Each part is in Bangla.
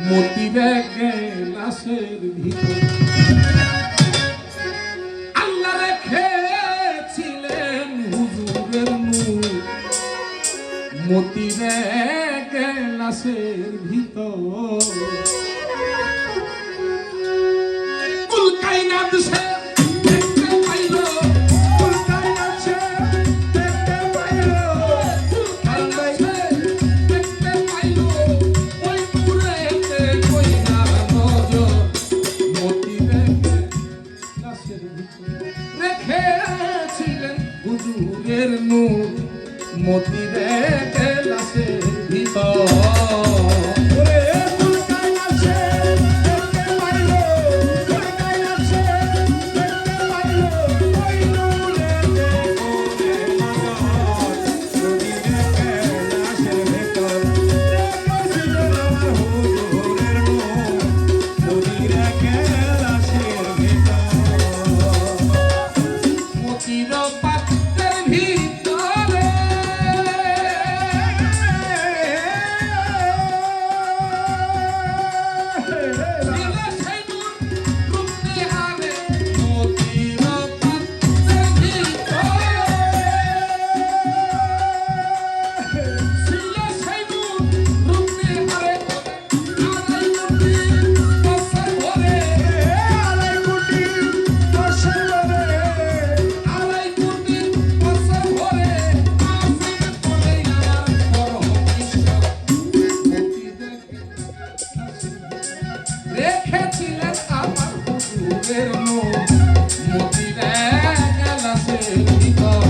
মতিরে গ্লাসের ভিতর আল্লাহ রেখেছিলেন হুজুরের নূর মতিরে গ্লাসের ভিতর কুল কায়নাত সে দেখতে পাইল কুল কায়নাত সে দেখতে পাইল কুল কায়নাত সে দেখতে পাইল ওই নূরেতে কইরা নজর মতিরে গ্লাসের ভিতর রেখেছিলেন হুজুরের নূর মতিরে গ্লাসের ভিতর রেখেছিলেন আমার হুজুরের নূর মতিরে গ্লাসের ভিতর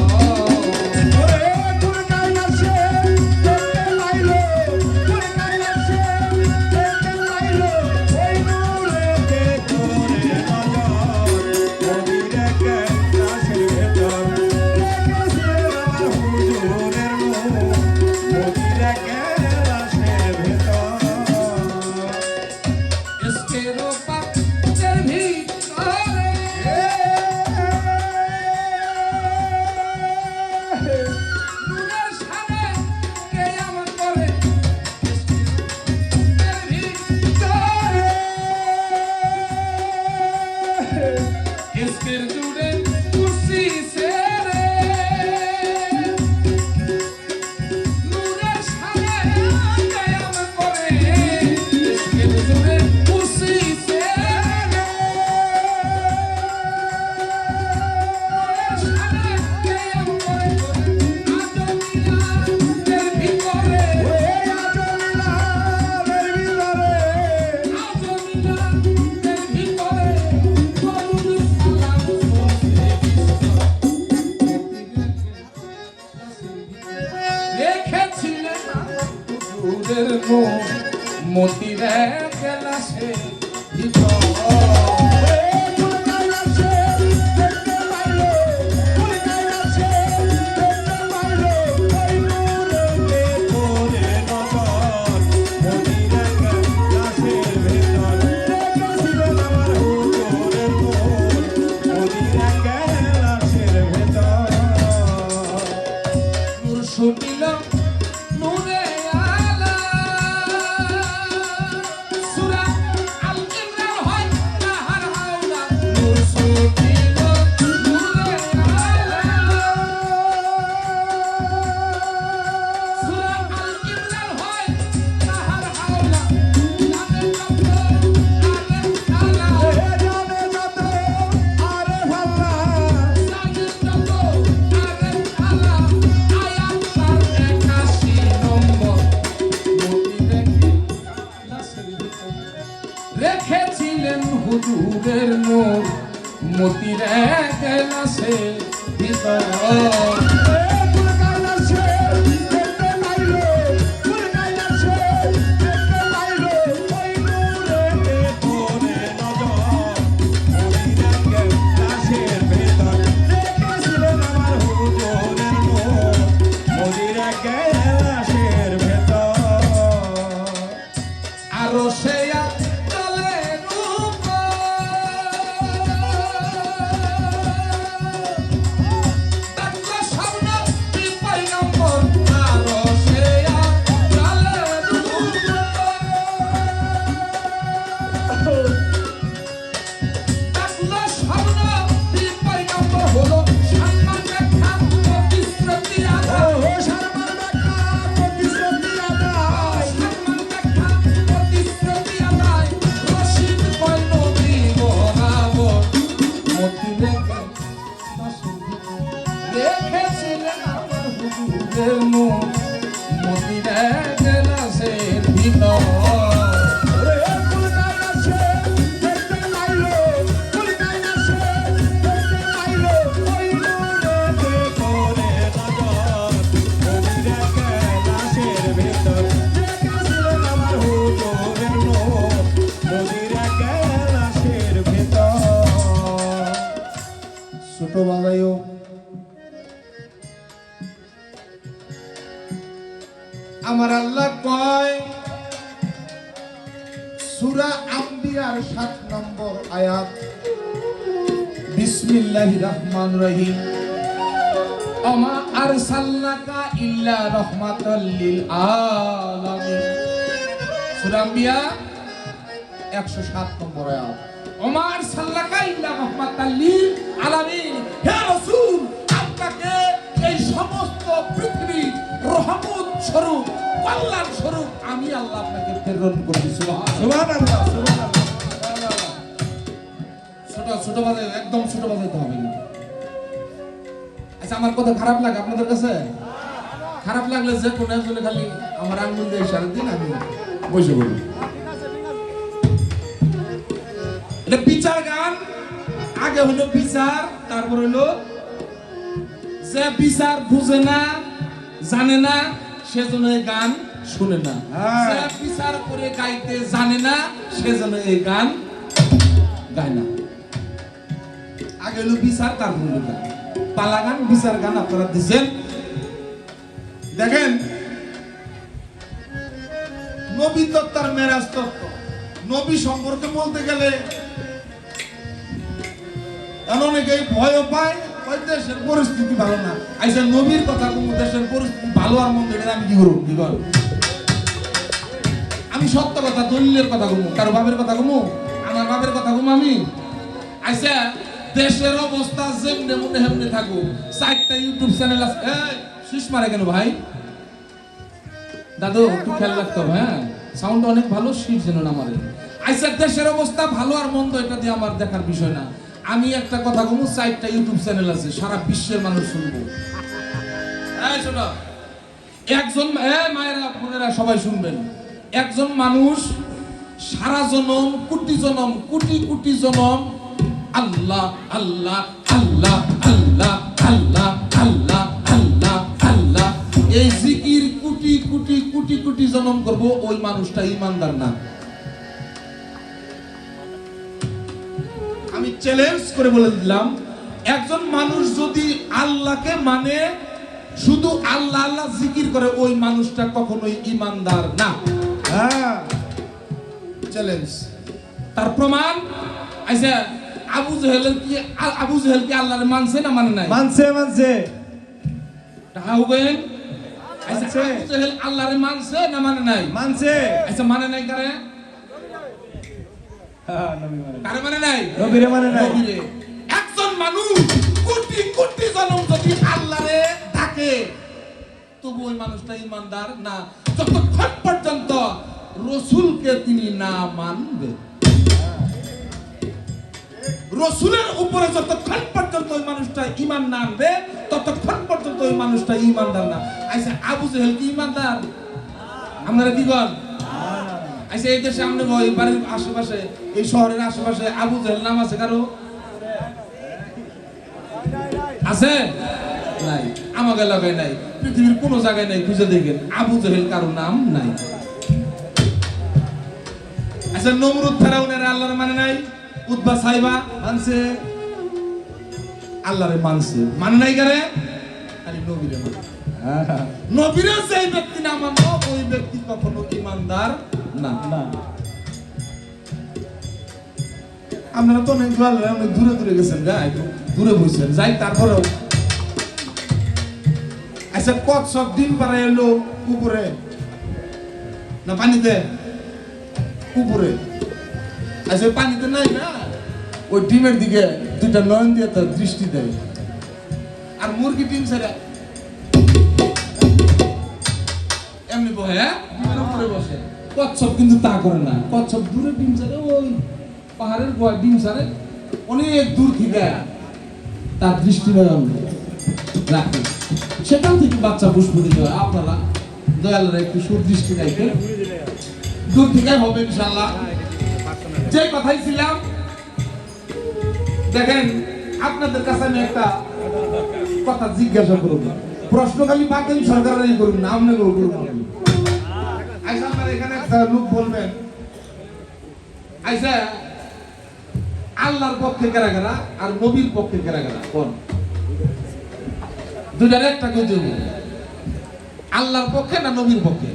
মতিরে গ্লাসের ভিতর শুনিল নূরে আলা সূরা আল ইমরান হয় তাহার হাওলা নূর শুনিল নূরে আলা সূরা আল ইমরান হয় তাহার হাওলা জানে যত আরে আলা জানে যত আরে ভাল্লা জানে যত আরে আলা রেখেছিলেন হুজুরের নূর মতিরে গ্লাসের ভিতর আরো সে বাজাইও। আমার আল্লাহ কয় সূরা আম্বিয়ার 7 নম্বর আয়াত, বিসমিল্লাহির রহমানির রহিম, আমা আরসালনাকা ইল্লা রাহমাতাল লিল আলামিন। সূরা আম্বিয়া 107 নম্বর আয়াত। আমা আরসালনাকা ইল্লা রাহমাতাল লিল আলামিন। হে রাসূল, আপনাকে এই সমস্ত পৃথিবী রহমত স্বরূপ, কল্যাণ স্বরূপ আমি আল্লাহ আপনাকে প্রেরণ করেছি। সুবহানাল্লাহ, সুবহানাল্লাহ। ছোট ছোট বাজে, একদম ছোট বাজাইতে হবে না। আচ্ছা, আমার কথা খারাপ লাগে আপনাদের কাছে? খারাপ লাগলে যে কোনো একজনে খালি আমার আঙ্গুল দিয়ে ইশারা দিন, আমি বসে বলি। এটা বিচার গান। আগে হলো বিচার, তারপর হলো যে বিচার বুঝে না, জানে না, সেজন্য এই গান শুনে না। যে বিচার করে গাইতে জানে না, সেজন্য এই গান গায় না। আগে হলো বিচার, তারপর হলো গান। পালা গান, বিচার গান আপনারা দিচ্ছেন। দেখেন, নবী তত্ত্ব আর মেরাজ তত্ত্ব, নবী সম্পর্কে বলতে গেলে অনেকেই ভয় পায়, ওই দেশের পরিস্থিতি ভালো না। আইসা নবীর কথা কমু, দেশের পরিস্থিতি ভালো আর মন্দ, এটা আমি কি করব? কি করব? আমি সত্য কথা, দলিলের কথা কমু, কারো বাপের কথা কমু, আমার বাপের কথা কমু আমি। আইসা দেশের অবস্থা যেমনে মনে হেমনে থাকুক, 4টা ইউটিউব চ্যানেল আছে। এই শীষ মারে কেন ভাই? দাদু একটু খেয়াল রাখতে হবে, হ্যাঁ? সাউন্ড অনেক ভালো, শীষ যেন না মারে। আইসা দেশের অবস্থা ভালো আর মন্দ, এটা দিয়ে আমার দেখার বিষয় না। আমি একটা কথা কমু, 4টা ইউটিউব চ্যানেল আছে, সারা বিশ্বের মানুষ শুনবো। এই শোনো, একজন মায়েরা বোনেরা সবাই শুনবেন। একজন মানুষ সারা জনম, কোটি জনম, কোটি কোটি জনম আল্লাহ আল্লাহ আল্লাহ আল্লাহ আল্লাহ আল্লাহ আল্লাহ আল্লাহ এই জিকির কোটি কোটি কোটি কোটি জনম করব, ওই মানুষটা ঈমানদার না। আমি চ্যালেঞ্জ করে বলে দিলাম, একজন মানুষ যদি আল্লাহকে মানে, শুধু আল্লাহ আল্লাহ জিকির করে, ওই মানুষটা কখনোই ঈমানদার না। হ্যাঁ, চ্যালেঞ্জ। তার প্রমাণ, আচ্ছা আবু জেহেল কি আল্লাহরে মানছে না মানে নাই? মানছে, মানছে। তাহবেন আচ্ছা, মানছে। আবু জেহেল আল্লাহরে মানছে না মানে নাই? মানছে। আচ্ছা, মানে নাই কারে? হ্যাঁ, নবী মানে। কারে মানে নাই? নবীরে মানে নাই। নবীরে। একজন মানুষ কোটি কোটি জনম যদি আল্লাহরে ডাকে, তবু ওই মানুষটা ঈমানদার না, যতক্ষণ পর্যন্ত রাসূলকে তিনি না মানবে। রাসূলের উপরে যতক্ষণ পর্যন্ত ওই মানুষটা ঈমান না আনবে, ততক্ষণ পর্যন্ত ওই মানুষটা ঈমানদার না। আচ্ছা, আবু জেহেল কি ঈমানদার? আপনারা কি বলেন? আচ্ছা, এই দেশে আমরা এই বাড়ির আশেপাশে, এই শহরের আশেপাশে আবু জেহেল নাম আছে কারো? আছে? নাই। আমাকে এলাকায় নাই, পৃথিবীর কোনো জায়গায় নাই, খুঁজে দেখেন আবু জেহেল কারো নাম নাই। আচ্ছা, নমরুদ ফেরাউনের আল্লাহর মানে নাই? উতবা সাইবা মানছে, আল্লাহরে মানছে, মানে নাই কারে? খালি নবীরে মানে। নবীরে যেই ব্যক্তি না মানলো, ওই ব্যক্তি কখনো ঈমানদার না। আপনারা তো অনেক দূরে দূরে গেছেন, গা একটু দূরে বসছেন, যাই তারপরেও। আচ্ছা, কচ্ছপ ডিম পাড়ায় এলো উপরে না পানিতে? উপরে। আচ্ছা, পানিতে নাই না, ওই ডিমের দিকে দুইটা নয়ন দিয়ে তার দৃষ্টি দেয়। আর মুরগি ডিম ছেড়ে এমনি বসে, হ্যাঁ, উপরে বসে। কচ্ছপ কিন্তু তা করে না, কচ্ছপ দূরে ডিম ছেড়ে, ওই পাহাড়ের গোয়া ডিম ছেড়ে অনেক দূর থেকে তার দৃষ্টি নয়ন রাখে, সেখান থেকে বাচ্চা পুষ্প দিতে হয়। আপনারা দয়ালরা একটু সুদৃষ্টি রাখবেন, দূর থেকে হবে ইনশাআল্লাহ। যে কথাই ছিলাম, দেখেন আপনাদের কাছে আমি একটা কথা জিজ্ঞাসা করব, প্রশ্ন খালি বাতিল সরকারেরই করুন না, আপনি করুন। আচ্ছা, আমার এখানে একটা লোক বলবেন, আচ্ছা আল্লাহর পক্ষে কেরা কেরা আর নবীর পক্ষে কেরা কেরা কোন দুটার একটা কেউ দেব আল্লাহর পক্ষে না নবীর পক্ষে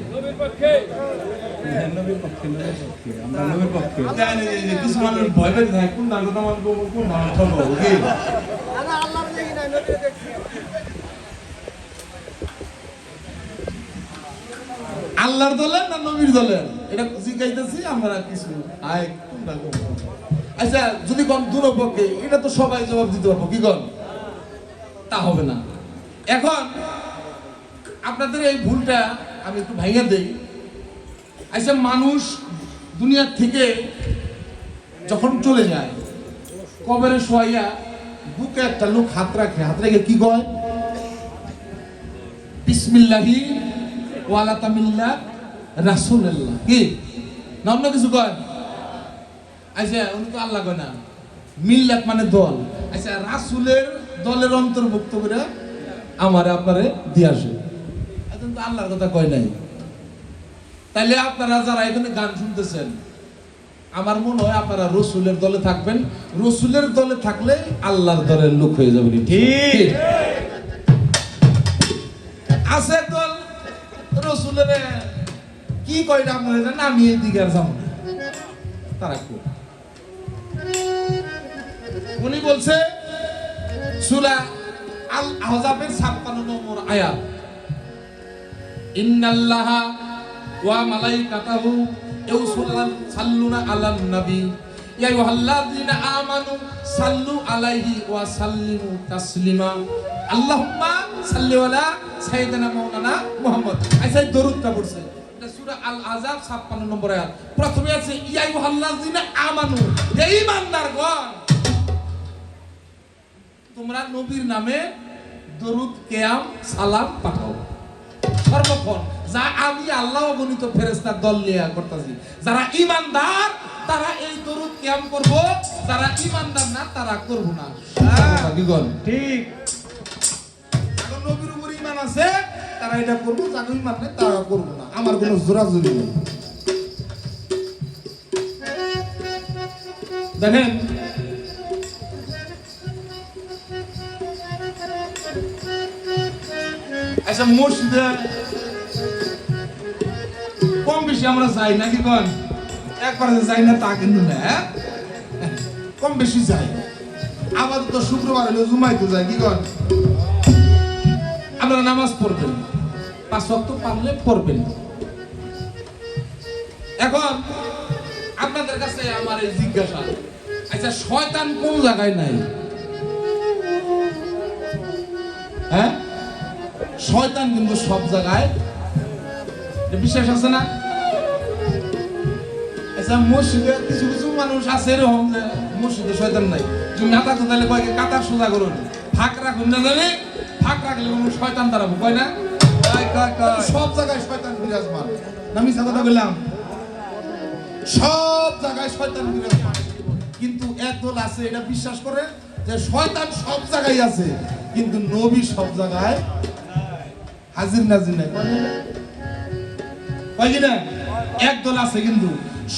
কিছু মানুষ ভয় পেয়ে থাকে কোন না কথা মানবো কোন না ঠকবো কি আল্লাহর দলে না নবীর দলে এটা জিজ্ঞাইতেছি আমরা কিছু আয় কোনটা কোন আচ্ছা যদি কোন দুটো পক্ষে এটা তো সবাই জবাব দিতে পারবো কি কোন তা হবে না এখন আপনাদের এই ভুলটা আমি একটু ভাঙিয়ে দেই আচ্ছা মানুষ দুনিয়ার থেকে যখন চলে যায় কবরে শোয়াইয়া বুকে একটা লোক হাত রেখে কি কয় বিসমিল্লাহি ওয়ালা তামিল্লা রাসূলুল্লাহ কি না অন্য কিছু কয় আচ্ছা উনি তো আল্লাহ কয় না মিল্লাত মানে দল আচ্ছা রাসূলের দলের অন্তর্ভুক্ত করে আমারে আপনারে দিয়ে আসে এখন তো আল্লাহর কথা কয় নাই তাইলে আপনারা যারা এখানে গান শুনতেছেন আমার মনে হয় আপনারা রসুলের দলে থাকবেন রসুলের দলে থাকলে আল্লাহর দলের লোক হয়ে যাবে ঠিক আছে দল রসুলের কি কয়টা আপনারা জানেন আমি এই দিকে আর যাবো না তারা কি উনি বলছে সূরা আল আহজাবের 56 নম্বর আয়াত ইন্নাল্লাহা ওয়া মালাইকাতাহু ইউসাল্লুনা আলান নবী ইয়া আইয়ুহাল্লাযীনা আমানু সাল্লু আলাইহি ওয়া সাল্লিমু তাসলিমা আল্লাহুম্মা সাল্লি আলা সাইয়্যিদিনা মাওলানা মুহাম্মদ আচ্ছা দরুদটা পড়ছে এটা সূরা আল আহজাব 56 নম্বর আয়াত প্রথমে আছে ইয়া আইয়ুহাল্লাযীনা আমানু হে ঈমানদারগণ তোমরা নবীর নামে দরুদ কিয়াম সালাম পাঠাও সর্বক্ষণ যা আমি আল্লাহ অগণিত ফেরেশতার দল নিয়ে করতেছি যারা ঈমানদার তারা এই দরুদ কিয়াম করব যারা ঈমানদার না তারা করব না ঠিক এখন নবীর উপর ঈমান আছে তারা এটা করব যারা ঈমান নেই তারা করব না আমার কোনো জোরাজুরি নেই দেখেন আচ্ছা মসজিদে কম বেশি আমরা যাই নাকি কোন একবার যাই না তা কিন্তু না কম বেশি যাই আবার তো শুক্রবার হলে জুমাইতে যাই কি কোন আমরা নামাজ পড়বেন 5 ওয়াক্ত পারলে পড়বেন এখন আপনাদের কাছে আমার এই জিজ্ঞাসা আচ্ছা শয়তান কোন জায়গায় নাই হ্যাঁ শয়তান কিন্তু সব জায়গায় বিশ্বাস আছে না আচ্ছা মসজিদে কিছু কিছু মানুষ আছে এরকম যে মসজিদে শয়তান নাই তুমি না থাকতো তাহলে কয়েক কাতার সোজা করুন ফাঁক রাখুন না জানে ফাঁক রাখলে কোনো শয়তান দাঁড়াবো কয় না সব জায়গায় শয়তান বিরাজমান আমি কথা বললাম সব জায়গায় শয়তান বিরাজমান কিন্তু একদল আছে এটা বিশ্বাস করে যে শয়তান সব জায়গায় আছে কিন্তু নবী সব জায়গায় হাজির নাজির নাই কয় না একদল আছে কিন্তু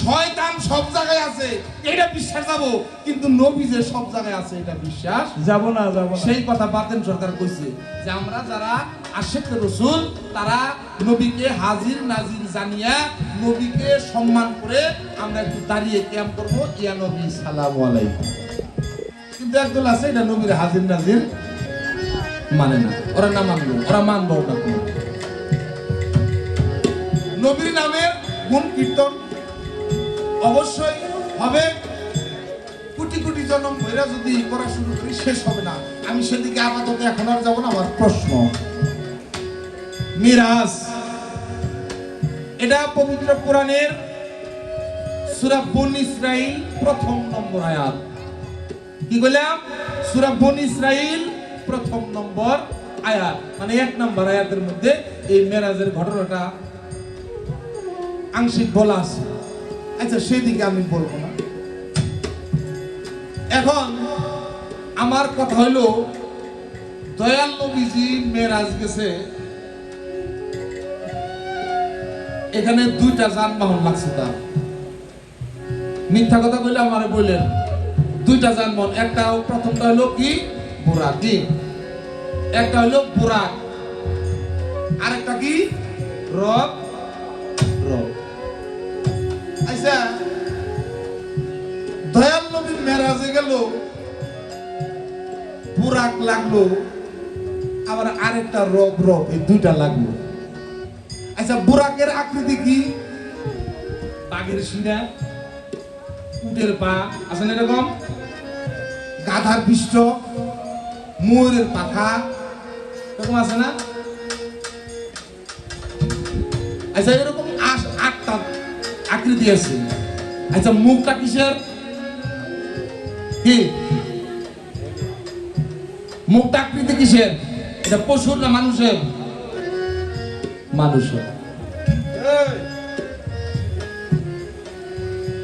শয়তান সব জায়গায় আছে এটা বিশ্বাস যাব কিন্তু নবী যে সব জায়গায় আছে এটা বিশ্বাস যাব না সেই কথা বাতেন সরকার কইছে যে আমরা যারা আশিক রাসূল তারা নবীকে হাজির নাজির জানিয়া নবীকে সম্মান করে আমরা একটু দাঁড়িয়ে কিয়াম করব ইয়া নবী সালামু আলাইকুম কিন্তু একদল আছে এটা নবীর হাজির নাজির মানে না ওরা না মানলো ওরা মানবো না নবীর নামের গুণ কীর্তন অবশ্যই হবে কোটি কোটি জন্ম ধরে যদি করা শুরু করি শেষ হবে না আমি সেদিকে আপাতত এখন আর যাব না আমার প্রশ্ন মিরাজ এটা পবিত্র কোরআনের সূরা বনী ইসরাঈল প্রথম নম্বর আয়াত কি বললাম সূরা বনী ইসরাঈল প্রথম নম্বর আয়াত মানে 1 নম্বর আয়াতের মধ্যে এই মেরাজের ঘটনাটা আংশিক বলা আছে আচ্ছা সেদিকে আমি বলবো না এখন আমার কথা হলো দয়াল নবীজি মেরাজ গেছে এখানে 2টা যানবাহন লাগছে তার মিথ্যা কথা কইলে আমারে বললেন দুইটা যানবাহন, একটা প্রথমটা হলো কি বুরাক, কি একটা হলো বুরাক, আরেকটা কি রব। রব আচ্ছা, দয়াল নবী মেরাজে গেল, বুরাক লাগলো, আবার আরেকটা রব রব, এই দুইটা লাগলো। আচ্ছা, বুরাকের আকৃতি কি? বাঘের শিরা, উটের পা আছে না এরকম, গাধার পৃষ্ঠ, ময়ূরের পাখা, এরকম আছে না? আচ্ছা, এরকম আটটা আকৃতি আছে। আচ্ছা, মুখটা কিসের? কি মুখটা আকৃতি কিসের? এটা পশুর না মানুষের? মানুষের।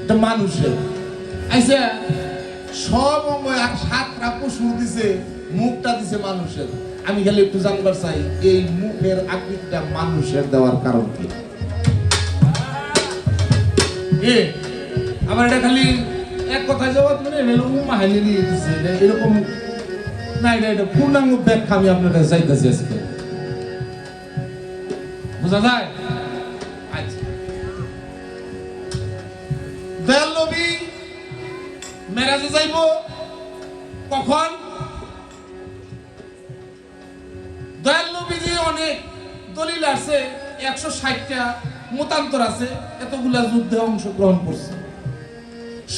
এটা মানুষের। আচ্ছা, সব অঙ্গ আর সাতটা পশু দিছে, মুখটা দিছে মানুষের। আমি খালি একটু জানবার চাই, এই মুখের আকৃতিটা মানুষের দেওয়ার কারণ কি? এ আবার এটা খালি এক কথায় জবাব মানে মাহালি নিয়ে দিচ্ছে, এটা এরকম না, এটা পূর্ণাঙ্গ ব্যাখ্যা আমি আপনার কাছে চাইতেছি আজকে, বোঝা যায়? আচ্ছা, দয়াল নবী মেরাজে যাইব কখন? দয়াল নবীজি অনেক দলিল আছে, 160টা মতান্তর আছে, এতগুলা যুদ্ধে অংশগ্রহণ করছে।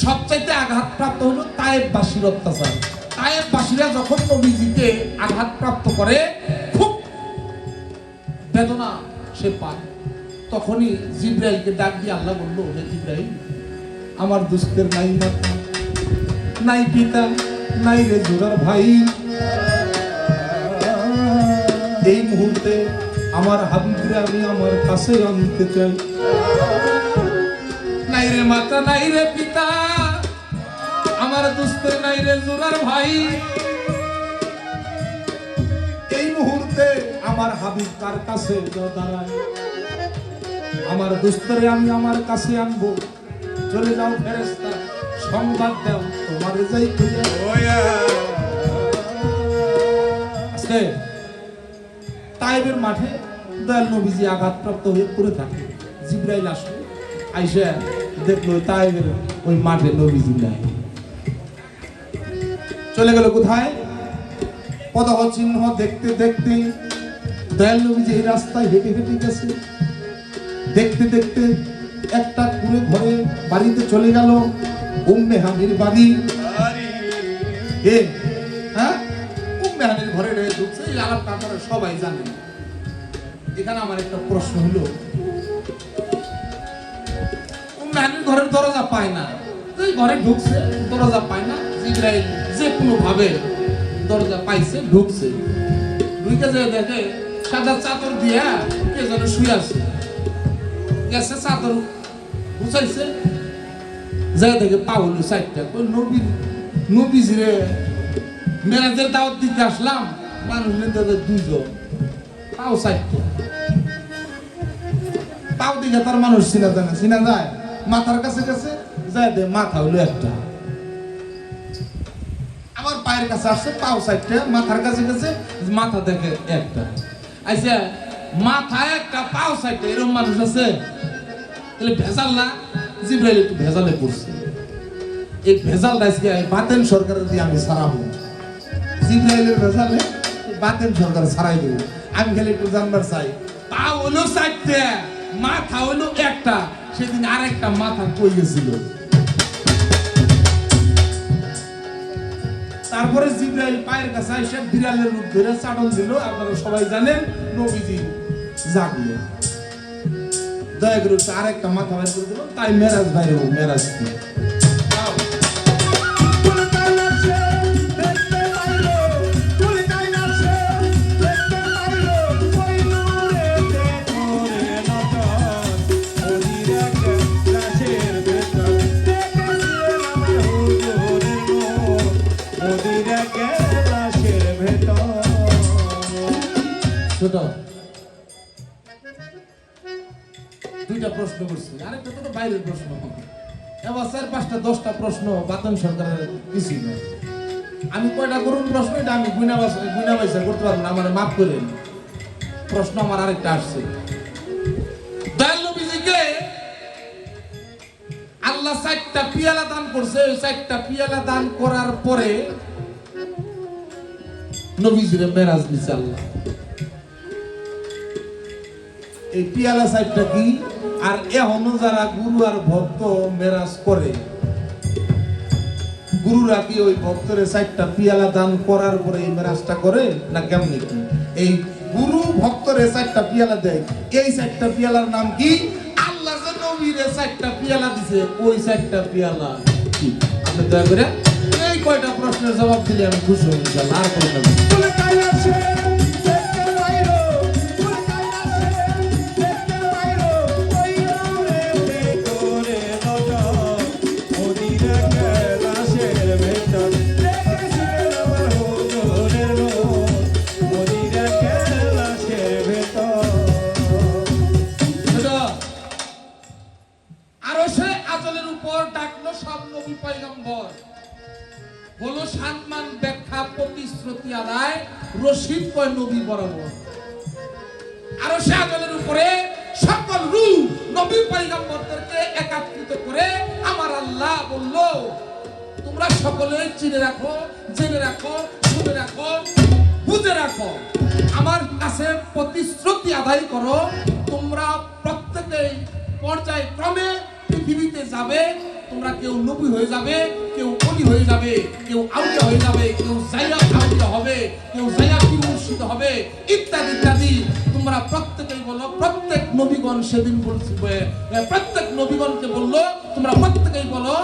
সবচাইতে আঘাতপ্রাপ্ত হলো তায়েববাসীর অত্যাচার। তায়েববাসীরা যখন নবীজিকে আঘাতপ্রাপ্ত করে, খুব বেদনা সে পায়। তখনই জিব্রাইলকে ডাক দিয়ে আল্লাহ বলল, হে জিব্রাইল, আমার দুস্থের নাই মাতা, নাই পিতা, নাই রে জোড়ার ভাই, এই মুহূর্তে আমার হাবিবরে আমি আমার কাছে আনতে চাই। নাই রে মাতা, নাই রে পিতা, আমার দুস্থের নাই রে জোড়ার ভাই, এই মুহূর্তে আমার হাবিব কার কাছে দাঁড়ায়, আমার দুস্থরে আমি আমার কাছে আনবো। চলে যাও ফেরেশতা, সংবাদ দাও তোমার যাই খুঁজে। আজকে তায়েবের মাঠে দয়াল নবীজি আঘাতপ্রাপ্ত হয়ে পড়ে থাকে। জিব্রাইল আসলো, আইসা দেখলো তায়েবের ওই মাঠে নবীজি নাই। চলে গেল কোথায়? পদহ চিহ্ন দেখতে দেখতে দয়াল নবীজি এই রাস্তায় হেঁটে হেঁটে গেছে। দেখতে দেখতে একটা কুড়ে ঘরে বাড়িতে চলে গেল, উম্মে হানির বাড়ি। কে? হ্যাঁ, উম্মে হানির ঘরে ঢুকছে। এই আলাপটা আপনারা সবাই জানেন। এখানে আমার একটা প্রশ্ন হলো, উম্মে হানির ঘরের দরজা পায় না, তো এই ঘরে ঢুকছে, দরজা পায় না। জিব্রাইল যে কোনো ভাবে দরজা পাইছে, ঢুকছে। ঢুকে যায় দেখে সাদা চাদর দিয়া কে যেন শুয়ে আছে। গেছে চাদর বুঝাইছে, যায় দেখে পাউল সাইডটা। নবীজিরে মেরাজের দাওয়াত দিতে আসলাম, মানুষ তাদের দুইজন, পাও সাইডটা। পাও দিকে তার মানুষ চিনা যায় না, চিনা যায় মাথার কাছে কাছে যায়, দে মাথা হলো একটা। আমার পায়ের কাছে আসছে, পাও সাইডটা, মাথার কাছে কাছে মাথা দেখে একটা। আচ্ছা, মাথা একটা পাও সাইডটা, এরকম মানুষ আছে? তাহলে ভেজাল না? জিব্রাইল একটু ভেজালে পড়ছে। এই ভেজালটা আজকে বাতেন সরকারের দিয়ে আমি ছাড়াবো। জিব্রাইলের ভেজালে বাতেন সরকার ছাড়াই দেবো। আমি খালি একটু জানবার চাই, পা হলো চারটে, মাথা হলো একটা, সেদিন আরেকটা মাথা কই গেছিল? তারপরে জিব্রাইল পায়ের কাছে এসে বিড়ালের রূপ ধরে চাটন দিল। আপনারা সবাই জানেন, নবীজি জাগলো। দয়া করে আরেকটা মাথা বাইর করে দিল, তাই মেরাজ বাইরে হোক। মেরাজ কি? ছোট দুইটা প্রশ্ন করছি, আরেকটা তো বাইরের প্রশ্ন। এবার 4-5টা 10টা প্রশ্ন বাতন সরকারের কিছুই না। আমি কয়টা করুন প্রশ্ন এটা আমি গুইনা বাইসা করতে পারবো না, আমার মাফ করেন। প্রশ্ন আমার আরেকটা আসছে, দয়াল নবীজিকে আল্লাহ 4টা পিয়ালা দান করছে। ওই 4টা পিয়ালা দান করার পরে নবীজিরে মেরাজ দিছে আল্লাহ। এই পিয়ালা 4টা কি? আর এখনো যারা গুরু আর ভক্ত মেরাজ করে, গুরুরা কি ওই ভক্তরে 4টা পিয়ালা দান করার পরে এই মেরাজটা করে না কেমনি কি? এই গুরু ভক্তরে 4টা পিয়ালা দেয়, এই 4টা পিয়ালার নাম কি? আল্লাহ যে নবীরে 4টা পিয়ালা দিছে, ওই 4টা পিয়ালা কি? আপনি দয়া করে এই কয়টা প্রশ্নের জবাব দিলে আমি খুশি হই ইনশাআল্লাহ। আর কোনো না। আরশে আজলের উপর ডাকলো সব নবী পয়গম্বর, হলো সম্মান ব্যাখ্যা প্রতিশ্রুতি আদায়, রশিদ কয় নবী বরাবর। আরশে আজলের উপরে সকল রূহ নবী পয়গম্বরদেরকে একত্রিত করে আমার আল্লাহ বলল, তোমরা সকলে চিনে রাখো, জেনে রাখো, শুনে রাখো, বুঝে রাখো, আমার কাছে প্রতিশ্রুতি আদায় করো। তোমরা প্রত্যেকেই পর্যায়ক্রমে পৃথিবীতে যাবে, তোমরা কেউ নবী হয়ে যাবে, কেউ অলি হয়ে যাবে, কেউ আউলিয়া হয়ে যাবে, কেউ জাইয়া আউলিয়া হবে, কেউ জাইয়া পীর মুর্শিদ হবে, ইত্যাদি ইত্যাদি। তোমরা প্রত্যেকেই বলো, প্রত্যেক নবীগণ সেদিন বলছে, প্রত্যেক নবীগণকে বললো, তোমরা প্রত্যেকেই বলো,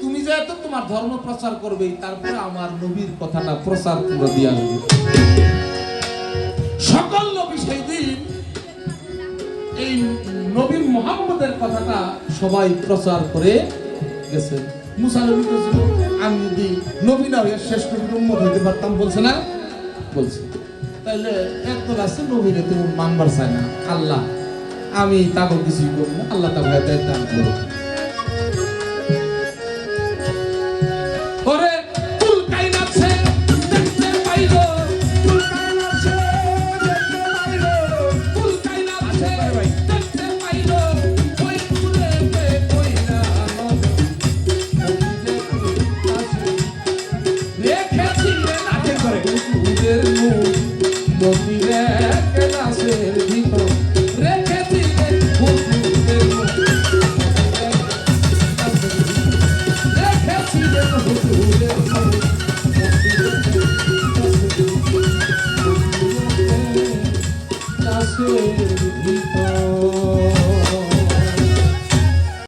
তুমি যেহেতু তোমার ধর্ম প্রচার করবে, তারপরে আমার নবীর কথাটা প্রচার করে দিয়ে আসবে। সকল নবী সেই দিন এই নবী মুহাম্মদের কথাটা সবাই প্রচার করে গেছে। মুসা নবী বলেছিল, আমি যদি নবী না হয়ে শেষ নবীর উম্মত হইতে পারতাম, বলছে না? বলছে। তাইলে একদল আছে নবীরে তুমি মানবার চায় না। আল্লাহ, আমি তাকে কিছুই করবো না, আল্লাহ তাকে হেদায়েত দান করুন। ওরে কুল কায়নাত সে দেখতে পাইলো, কুল কায়নাত সে দেখতে পাইলো, কুল কায়নাত সে দেখতে পাইলো, ওই কুলেতে কইরা রেখেছিলেন আগে করে কুলের মুখ, নবীরে ক্লাসের ভিতর রেখেছিলেন কুলের মুখ, রেখেছিলেন হুজুরের মুখ, ক্লাসের ভিতর।